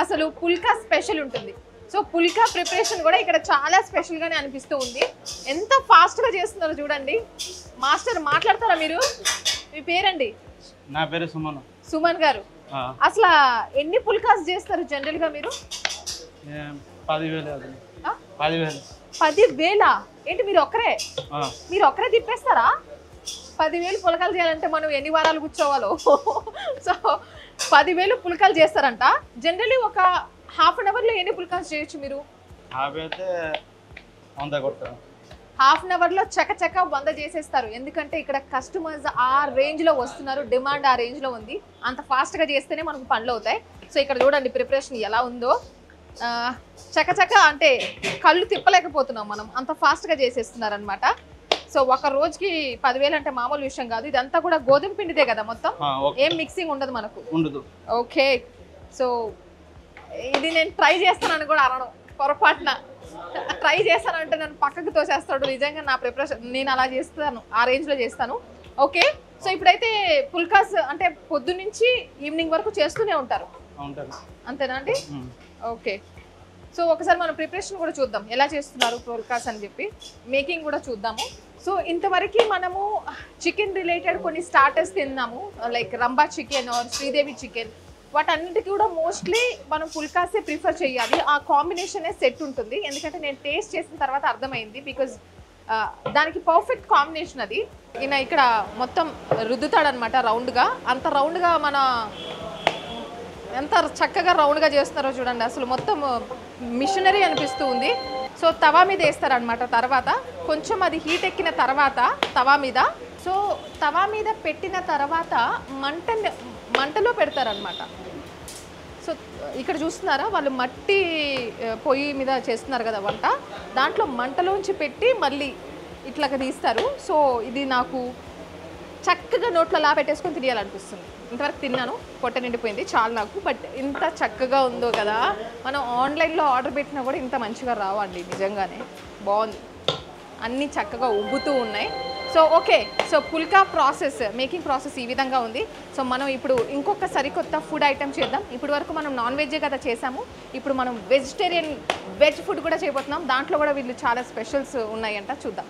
అసలు పుల్కా స్పెషల్ ఉంటుంది. సో పుల్కా ప్రిపరేషన్ కూడా ఇక్కడ చాలా స్పెషల్గానే అనిపిస్తూ ఉంది. ఎంత ఫాస్ట్గా చేస్తున్నారో చూడండి. మాస్టర్ మాట్లాడతారా మీరు? మీ పేరండి? నా పేరు సుమన్. సుమన్ గారు, అసలు ఎన్ని పుల్కాస్ చేస్తారు జనరల్గా మీరు? 10,000. 10,000 ఏంటి? మీరు ఒక్కరే తిప్పేస్తారా? 10,000 పుల్కాలు చేయాలంటే మనం ఎన్ని వారాలు కూర్చోవాలో. సో 10,000 పుల్కాలు చేస్తారంట. జనరల్లీ ఒక హాఫ్ అన్ అవర్లో ఎన్ని పుల్కాస్ చేయొచ్చు మీరు? హాఫ్ అన్ అవర్లో చకచక 100 చేసేస్తారు. ఎందుకంటే ఇక్కడ కస్టమర్స్ ఆ రేంజ్లో వస్తున్నారు, డిమాండ్ ఆ రేంజ్లో ఉంది. అంత ఫాస్ట్గా చేస్తేనే మనకు పనులు అవుతాయి. సో ఇక్కడ చూడండి ప్రిపరేషన్ ఎలా ఉందో. చకచక అంటే కళ్ళు తిప్పలేకపోతున్నాం మనం, అంత ఫాస్ట్గా చేసేస్తున్నారనమాట. సో ఒక రోజుకి 10,000 అంటే మామూలు విషయం కాదు. ఇదంతా కూడా గోధుమ పిండిదే కదా మొత్తం, ఏం మిక్సింగ్ ఉండదు మనకు. ఓకే, సో ఇది నేను ట్రై చేస్తానని కూడా అనడం పొరపాటున. ట్రై చేస్తానంటే నన్ను పక్కకు తోసేస్తాడు. నిజంగా నా ప్రిపరేషన్ నేను అలా చేస్తాను, ఆ రేంజ్లో చేస్తాను. ఓకే, సో ఇప్పుడైతే పుల్కాస్ అంటే పొద్దున్నుంచి ఈవినింగ్ వరకు చేస్తూనే ఉంటారు అంతేనా అండి? ఓకే, సో ఒకసారి మనం ప్రిపరేషన్ కూడా చూద్దాం, ఎలా చేస్తున్నారు పుల్కాస్ అని చెప్పి. మేకింగ్ కూడా చూద్దాము. సో ఇంతవరకు మనము చికెన్ రిలేటెడ్ కొన్ని స్టార్టర్స్ తిన్నాము, like rumba chicken or Sridevi chicken. వాటన్నిటికీ కూడా మోస్ట్లీ మనం పుల్కాసే ప్రిఫర్ చేయాలి. ఆ కాంబినేషనే సెట్ ఉంటుంది. ఎందుకంటే నేను టేస్ట్ చేసిన తర్వాత అర్థమైంది, బికాజ్ దానికి పర్ఫెక్ట్ కాంబినేషన్ అది. ఈయన ఇక్కడ మొత్తం రుద్దుతాడనమాట రౌండ్గా. అంత రౌండ్గా మన ఎంత చక్కగా రౌండ్గా చేస్తున్నారో చూడండి. అసలు మొత్తం మిషనరీ అనిపిస్తూ ఉంది. సో తవా మీద వేస్తారనమాట. తర్వాత కొంచెం అది హీట్ ఎక్కిన తర్వాత సో తవా మీద పెట్టిన తర్వాత మంటలో పెడతారనమాట. సో ఇక్కడ చూస్తున్నారా, వాళ్ళు మట్టి పొయ్యి మీద చేస్తున్నారు కదా వంట, దాంట్లో మంటలోంచి పెట్టి మళ్ళీ ఇట్లాగా తీస్తారు. సో ఇది నాకు చక్కగా నోట్లో లా పెట్టేసుకొని తినేయాలనిపిస్తుంది. ఇంతవరకు తిన్నాను, పొట్ట నిండిపోయింది చాలు నాకు. బట్ ఇంత చక్కగా ఉందో కదా, మనం ఆన్లైన్లో ఆర్డర్ పెట్టినా కూడా ఇంత మంచిగా రావండి. నిజంగానే బాగుంది, అన్నీ చక్కగా ఉబ్బుతూ ఉన్నాయి. సో ఓకే, సో పుల్కా మేకింగ్ ప్రాసెస్ ఈ విధంగా ఉంది. సో మనం ఇప్పుడు ఇంకొక సరికొత్త ఫుడ్ ఐటమ్ చేద్దాం. ఇప్పటి వరకు మనం నాన్ వెజ్జే కదా చేసాము, ఇప్పుడు మనం వెజ్ ఫుడ్ కూడా చేయబోతున్నాం. దాంట్లో కూడా వీళ్ళు చాలా స్పెషల్స్ ఉన్నాయంట, చూద్దాం.